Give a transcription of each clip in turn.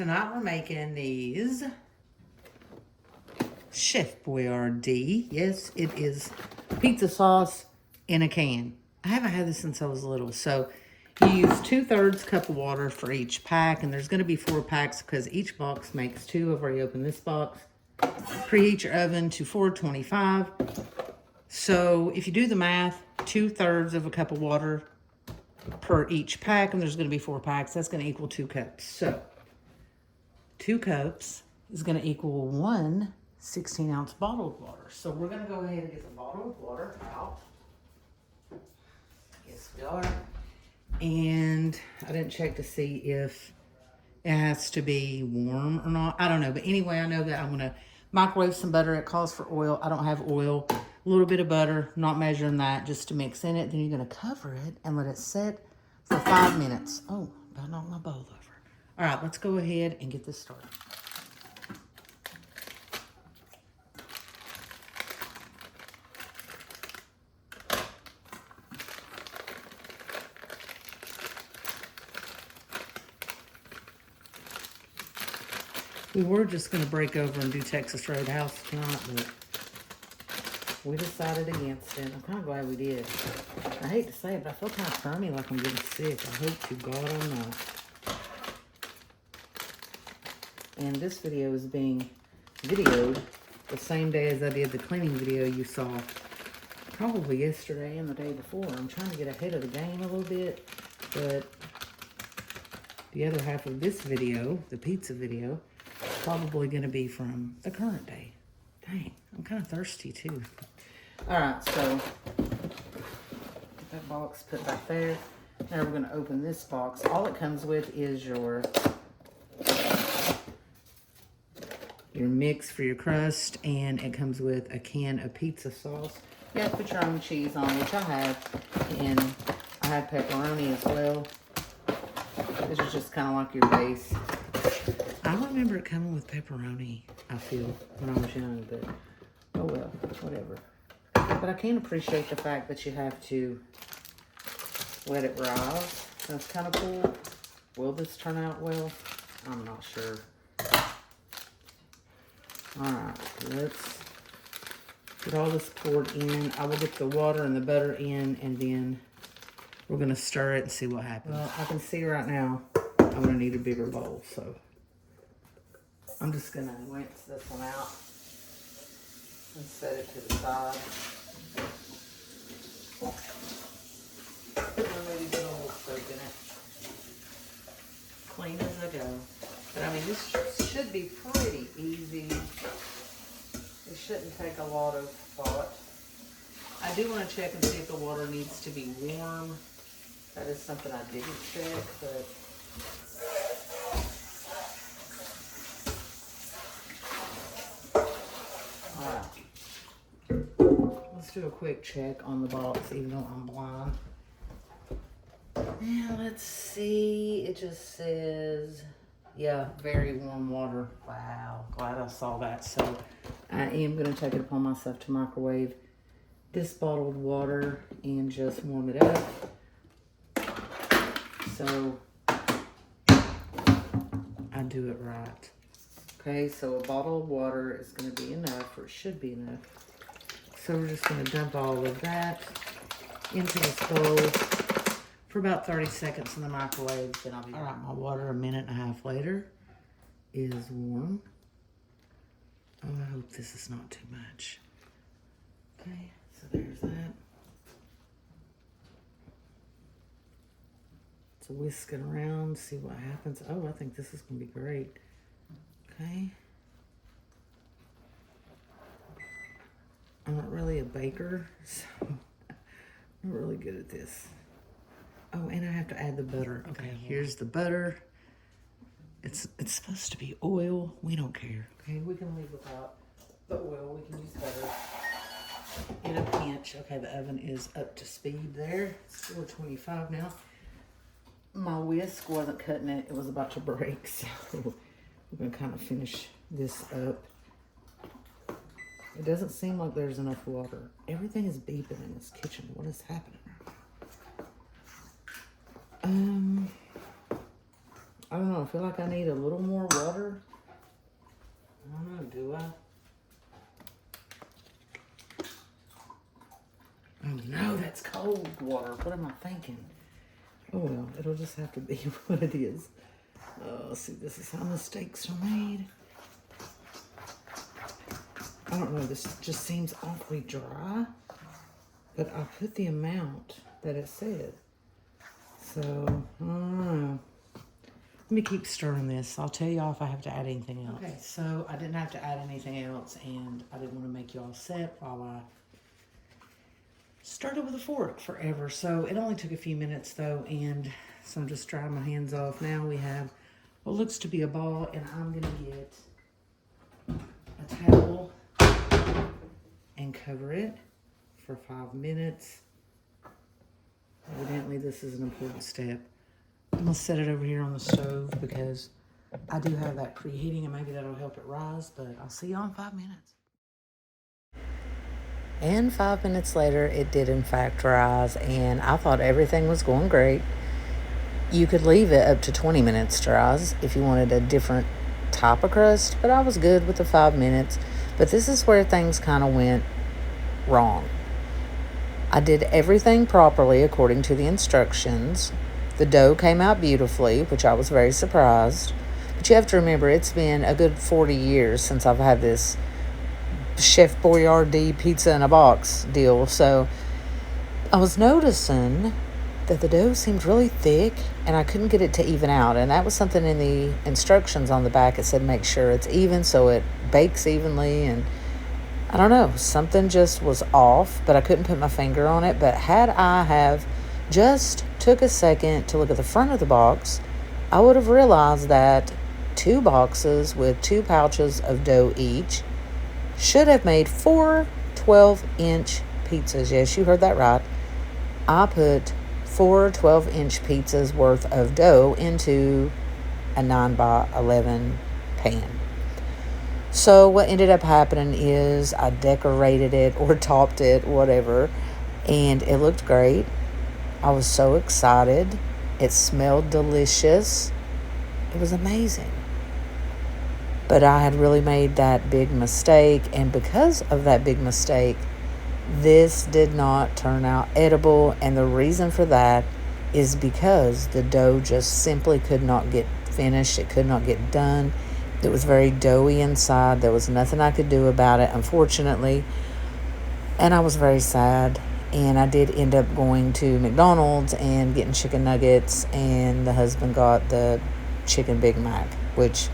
Tonight we're making these Chef Boyardee. Yes, it is pizza sauce in a can. I haven't had this since I was little. So you use 2/3 cup of water for each pack, and there's going to be 4 packs because each box makes 2. I've already opened this box. Preheat your oven to 425. So if you do the math, 2/3 of a cup of water per each pack, and there's going to be 4 packs. That's going to equal 2 cups. So 2 cups is going to equal 1 16-ounce bottle of water. So we're going to go ahead and get the bottle of water out. Yes, we are. And I didn't check to see if it has to be warm or not. I don't know. But anyway, I know that I'm going to microwave some butter. It calls for oil. I don't have oil. A little bit of butter, not measuring that, just to mix in it. Then you're going to cover it and let it sit for 5 minutes. Oh, about knocked my bowl over. All right, let's go ahead and get this started. We were just going to break over and do Texas Roadhouse tonight, but we decided against it. I'm kind of glad we did. I hate to say it, but I feel kind of crummy, like I'm getting sick. I hope to God I'm not. And this video is being videoed the same day as I did the cleaning video you saw probably yesterday and the day before. I'm trying to get ahead of the game a little bit, but the other half of this video, the pizza video, is probably going to be from the current day. Dang, I'm kind of thirsty too. All right, so get that box put back there. Now we're going to open this box. All it comes with is your mix for your crust, and it comes with a can of pizza sauce. You have to put your own cheese on, which I have, and I have pepperoni as well. This is just kind of like your base. I don't remember it coming with pepperoni, I feel, when I was young, but oh well, whatever. But I can appreciate the fact that you have to let it rise. That's kind of cool. Will this turn out well? I'm not sure. Alright, let's get all this poured in. I will get the water and the butter in, and then we're going to stir it and see what happens. Well, I can see right now I'm going to need a bigger bowl, so I'm just going to rinse this one out and set it to the side. And maybe put a little soap in it. Clean as I go. But I mean, this should be pretty easy. It shouldn't take a lot of thought. I do want to check and see if the water needs to be warm. That is something I didn't check, but alright. Let's do a quick check on the box, even though I'm blind. Yeah, let's see. It just says, yeah, very warm water. Wow, glad I saw that. So I am going to take it upon myself to microwave this bottled water and just warm it up. So I do it right. Okay, so a bottle of water is going to be enough, or it should be enough. So we're just going to dump all of that into this bowl for about 30 seconds in the microwave. Then I'll be all right. My water, a minute and a half later, is warm. Oh, I hope this is not too much. Okay, so there's that. So whisk it around, see what happens. Oh, I think this is going to be great. Okay. I'm not really a baker, so I'm not really good at this. Oh, and I have to add the butter. Okay, here's the butter. It's supposed to be oil. We don't care. Okay, we can leave without the oil. We can use butter in a pinch. Okay, the oven is up to speed there. It's 425 now. My whisk wasn't cutting it. It was about to break, so we're going to kind of finish this up. It doesn't seem like there's enough water. Everything is beeping in this kitchen. What is happening? I don't know. I feel like I need a little more water. I don't know. Do I? Oh no, that's cold water. What am I thinking? Oh well, it'll just have to be what it is. See, this is how mistakes are made. I don't know, this just seems awfully dry, but I put the amount that it said. So, I don't know. Let me keep stirring this. I'll tell y'all if I have to add anything else. Okay, so I didn't have to add anything else, and I didn't want to make y'all set while I started with a fork forever. So it only took a few minutes though, and so I'm just drying my hands off. Now we have what looks to be a ball, and I'm gonna get a towel and cover it for 5 minutes. Evidently this is an important step. I'm gonna set it over here on the stove because I do have that preheating, and maybe that'll help it rise, but I'll see y'all in 5 minutes. And 5 minutes later, it did in fact rise, and I thought everything was going great. You could leave it up to 20 minutes to rise if you wanted a different type of crust, but I was good with the 5 minutes. But this is where things kind of went wrong. I did everything properly according to the instructions. The dough came out beautifully, which I was very surprised. But you have to remember, it's been a good 40 years since I've had this Chef Boyardee pizza in a box deal. So I was noticing that the dough seemed really thick, and I couldn't get it to even out. And that was something in the instructions on the back. It said make sure it's even so it bakes evenly, and I don't know, something just was off, but I couldn't put my finger on it. But had I have just took a second to look at the front of the box, I would have realized that 2 boxes with 2 pouches of dough each should have made 4 12-inch pizzas. Yes, you heard that right. I put 4 12-inch pizzas worth of dough into a 9x11 pan. So what ended up happening is I decorated it or topped it, whatever, and it looked great. I was so excited. It smelled delicious. It was amazing. But I had really made that big mistake, and because of that big mistake, this did not turn out edible. And the reason for that is because the dough just simply could not get finished. It could not get done. It was very doughy inside. There was nothing I could do about it, unfortunately. And I was very sad. And I did end up going to McDonald's and getting chicken nuggets, and the husband got the chicken Big Mac, which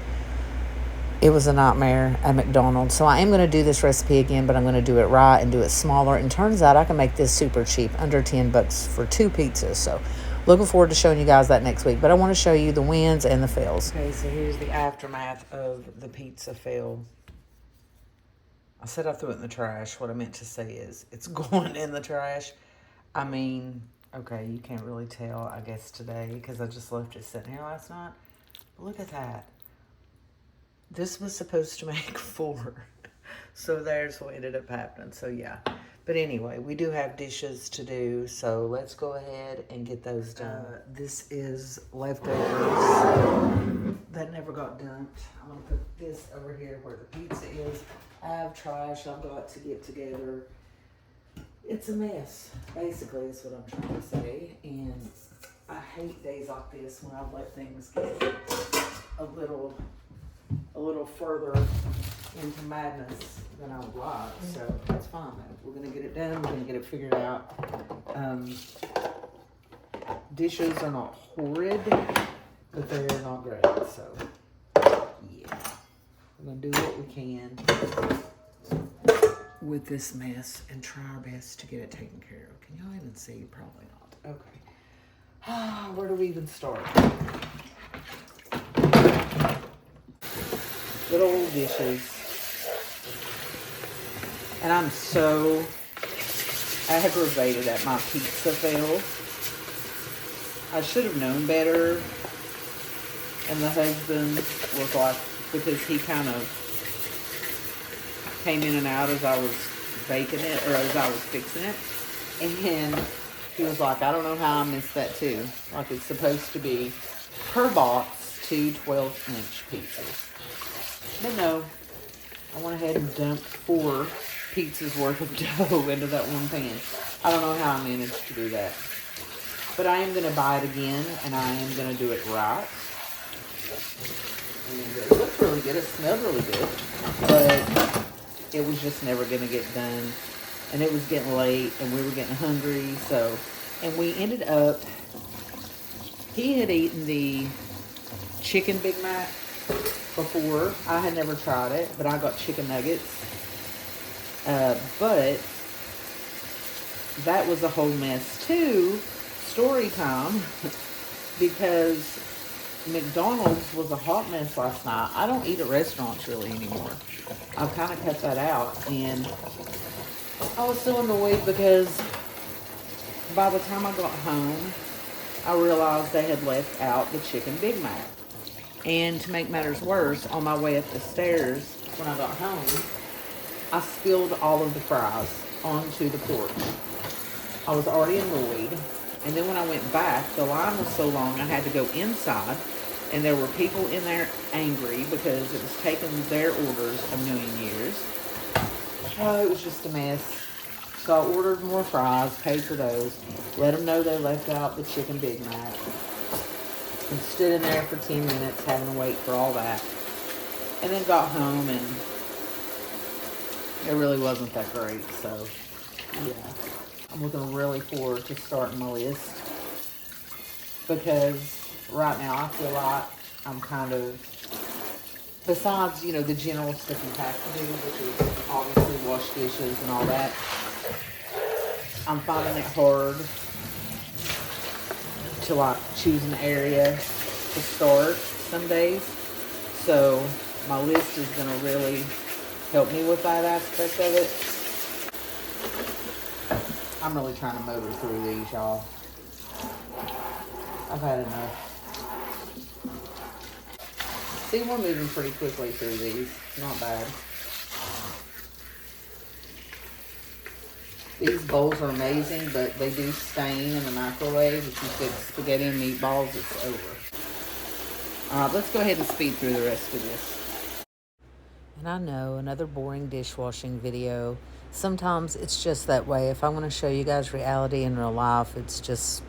it was a nightmare at McDonald's. So I am going to do this recipe again, but I'm going to do it right and do it smaller. And turns out I can make this super cheap, under $10 for 2 pizzas. So looking forward to showing you guys that next week. But I want to show you the wins and the fails. Okay, so here's the aftermath of the pizza fail. I said I threw it in the trash. What I meant to say is it's going in the trash. I mean, okay, you can't really tell, I guess, today because I just left it sitting here last night. But look at that. This was supposed to make 4. So there's what ended up happening. So yeah. But anyway, we do have dishes to do. So let's go ahead and get those done. This is leftovers that never got dumped. I'm going to put this over here where the pizza is. I have trash I've got to get together. It's a mess, basically, is what I'm trying to say. And I hate days like this when I let things get a little further into madness than I would like. So that's fine though. We're gonna get it done. We're gonna get it figured out. Dishes are not horrid, but they're not great. So yeah, we're gonna do what we can with this mess and try our best to get it taken care of. Can y'all even see? Probably not. Okay. Where do we even start? Good old dishes. And I'm so aggravated at my pizza fail. I should have known better. And the husband was like, because he kind of came in and out as I was baking it, or as I was fixing it. And he was like, I don't know how I missed that too. Like, it's supposed to be per box 2 12-inch pizzas. But no, I went ahead and dumped 4 pizzas worth of dough into that one pan. I don't know how I managed to do that. But I am going to buy it again, and I am going to do it right. And it looked really good. It smelled really good. But it was just never going to get done. And it was getting late, and we were getting hungry. So, and we ended up, he had eaten the chicken Big Mac before. I had never tried it, but I got chicken nuggets. But that was a whole mess too. Story time. Because McDonald's was a hot mess last night. I don't eat at restaurants really anymore. I've kind of cut that out. And I was so annoyed because by the time I got home, I realized they had left out the chicken Big Mac. And to make matters worse, on my way up the stairs when I got home, I spilled all of the fries onto the porch. I was already annoyed. And then when I went back, the line was so long I had to go inside. And there were people in there angry because it was taking their orders a million years. Oh, it was just a mess. So I ordered more fries, paid for those, let them know they left out the chicken Big Mac, and stood in there for 10 minutes having to wait for all that. And then got home, and it really wasn't that great. So, yeah. I'm looking really forward to starting my list, because right now I feel like I'm kind of, besides, you know, the general stuff you have to do, which is obviously wash dishes and all that, I'm finding it hard to like choose an area to start some days. So my list is going to really help me with that aspect of it. I'm really trying to motor through these, y'all. I've had enough. See, we're moving pretty quickly through these. Not bad. These bowls are amazing, but they do stain in the microwave. If you fix spaghetti and meatballs, it's over. Alright, let's go ahead and speed through the rest of this. And I know, another boring dishwashing video. Sometimes it's just that way. If I want to show you guys reality in real life, it's just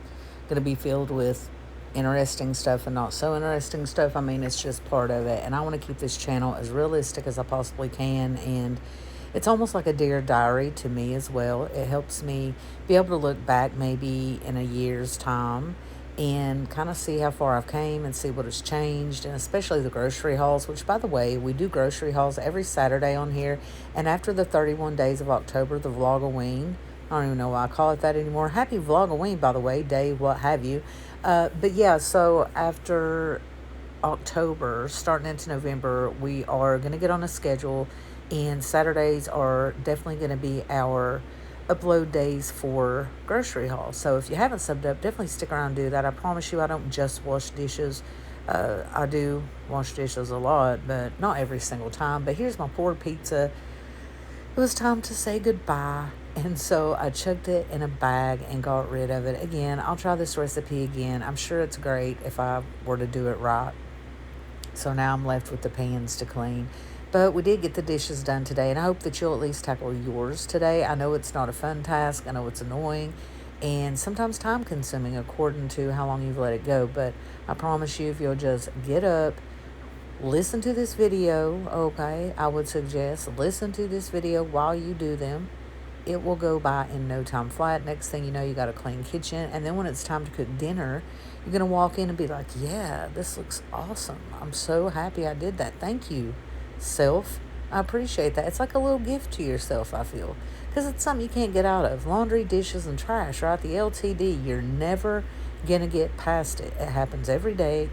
going to be filled with interesting stuff and not so interesting stuff. I mean, it's just part of it. And I want to keep this channel as realistic as I possibly can. And it's almost like a dear diary to me as well. It helps me be able to look back maybe in a year's time and kind of see how far I've came and see what has changed, and especially the grocery hauls, which, by the way, we do grocery hauls every Saturday on here. And after the 31 days of October, the Vlogoween, I don't even know why I call it that anymore. Happy Vlogoween, by the way, day, what have you. But yeah, so after October, starting into November, we are going to get on a schedule, and Saturdays are definitely going to be our upload days for grocery haul. So if you haven't subbed up, definitely stick around and do that. I promise you I don't just wash dishes. I do wash dishes a lot, but not every single time. But here's my poor pizza. It was time to say goodbye, and so I chucked it in a bag and got rid of it. Again, I'll try this recipe again. I'm sure it's great if I were to do it right. So now I'm left with the pans to clean. But we did get the dishes done today, and I hope that you'll at least tackle yours today. I know it's not a fun task. I know it's annoying and sometimes time-consuming according to how long you've let it go. But I promise you, if you'll just get up, listen to this video, okay? I would suggest listen to this video while you do them. It will go by in no time flat. Next thing you know, you got a clean kitchen. And then when it's time to cook dinner, you're going to walk in and be like, yeah, this looks awesome. I'm so happy I did that. Thank you, self. I appreciate that. It's like a little gift to yourself, I feel, because it's something you can't get out of. Laundry, dishes, and trash, right? The LTD, you're never going to get past it. It happens every day,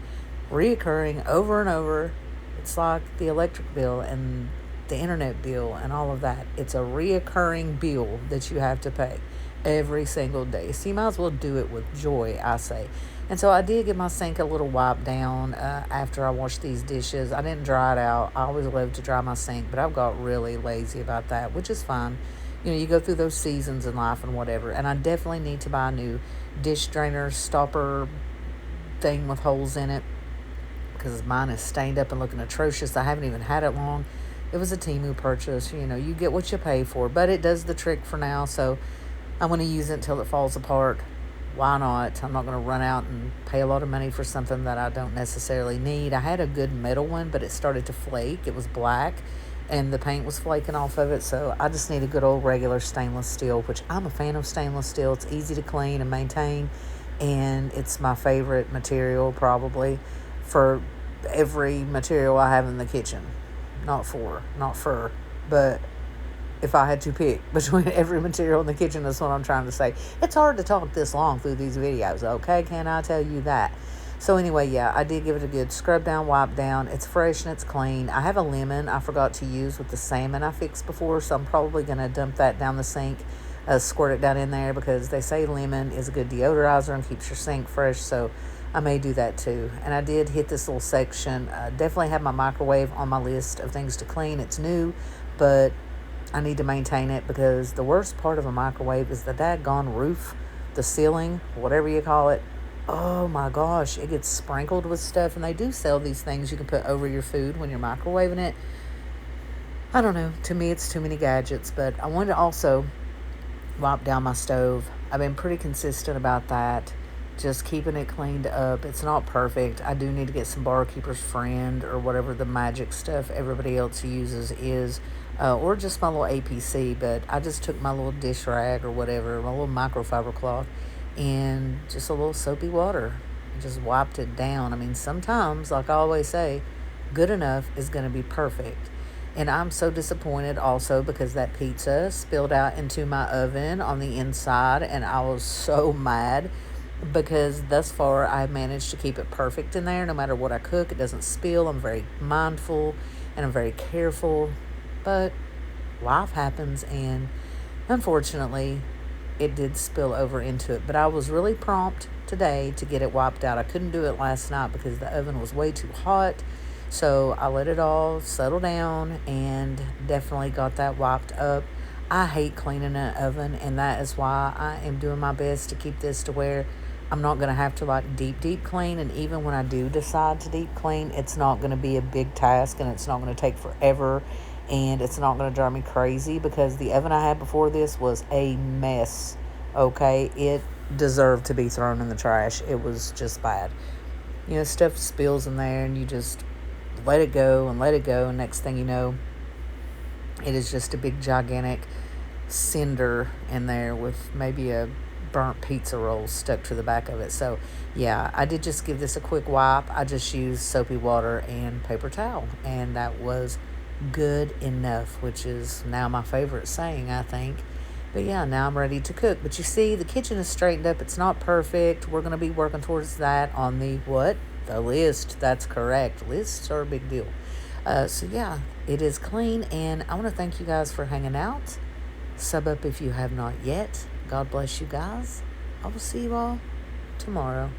reoccurring over and over. It's like the electric bill and the internet bill and all of that. It's a reoccurring bill that you have to pay every single day. So you might as well do it with joy, I say. And so I did get my sink a little wiped down after I washed these dishes. I didn't dry it out. I always love to dry my sink, but I've got really lazy about that, which is fine. You know, you go through those seasons in life and whatever. And I definitely need to buy a new dish drainer stopper thing with holes in it, because mine is stained up and looking atrocious. I haven't even had it long. It was a Temu purchase. You know, you get what you pay for, but it does the trick for now. So I'm going to use it until it falls apart. Why not? I'm not going to run out and pay a lot of money for something that I don't necessarily need. I had a good metal one, but it started to flake. It was black, and the paint was flaking off of it. So I just need a good old regular stainless steel, which I'm a fan of stainless steel. It's easy to clean and maintain, and it's my favorite material probably for every material I have in the kitchen. Not fur, but if I had to pick between every material in the kitchen, that's what I'm trying to say. It's hard to talk this long through these videos, okay? Can I tell you that? So anyway, yeah, I did give it a good scrub down, wipe down. It's fresh and it's clean. I have a lemon I forgot to use with the salmon I fixed before, so I'm probably going to dump that down the sink, squirt it down in there, because they say lemon is a good deodorizer and keeps your sink fresh, so I may do that too. And I did hit this little section. Definitely have my microwave on my list of things to clean. It's new, but I need to maintain it, because the worst part of a microwave is the daggone roof, the ceiling, whatever you call it. Oh my gosh, it gets sprinkled with stuff, and they do sell these things you can put over your food when you're microwaving it. I don't know. To me, it's too many gadgets, but I wanted to also wipe down my stove. I've been pretty consistent about that, just keeping it cleaned up. It's not perfect. I do need to get some Barkeeper's Friend or whatever the magic stuff everybody else uses is, or just my little APC, but I just took my little dish rag or whatever, my little microfiber cloth, and just a little soapy water, and just wiped it down. I mean, sometimes, like I always say, good enough is going to be perfect. And I'm so disappointed also because that pizza spilled out into my oven on the inside, and I was so mad, because thus far I've managed to keep it perfect in there. No matter what I cook, it doesn't spill. I'm very mindful and I'm very careful, but life happens, and unfortunately it did spill over into it. But I was really prompt today to get it wiped out. I couldn't do it last night because the oven was way too hot, so I let it all settle down and definitely got that wiped up. I hate cleaning an oven, and that is why I am doing my best to keep this to where I'm not going to have to like deep clean. And even when I do decide to deep clean, it's not going to be a big task, and it's not going to take forever, and it's not going to drive me crazy, because the oven I had before this was a mess. Okay, it deserved to be thrown in the trash. It was just bad. You know, stuff spills in there, and you just let it go and let it go, and next thing you know, it is just a big gigantic cinder in there with maybe a burnt pizza roll stuck to the back of it. So yeah, I did just give this a quick wipe. I just used soapy water and paper towel, and that was good enough, which is now my favorite saying, I think. But yeah, now I'm ready to cook. But you see, the kitchen is straightened up. It's not perfect. We're going to be working towards that on the what? The list. That's correct. Lists are a big deal. So yeah, it is clean, and I want to thank you guys for hanging out. Sub up if you have not yet. God bless you guys. I will see you all tomorrow.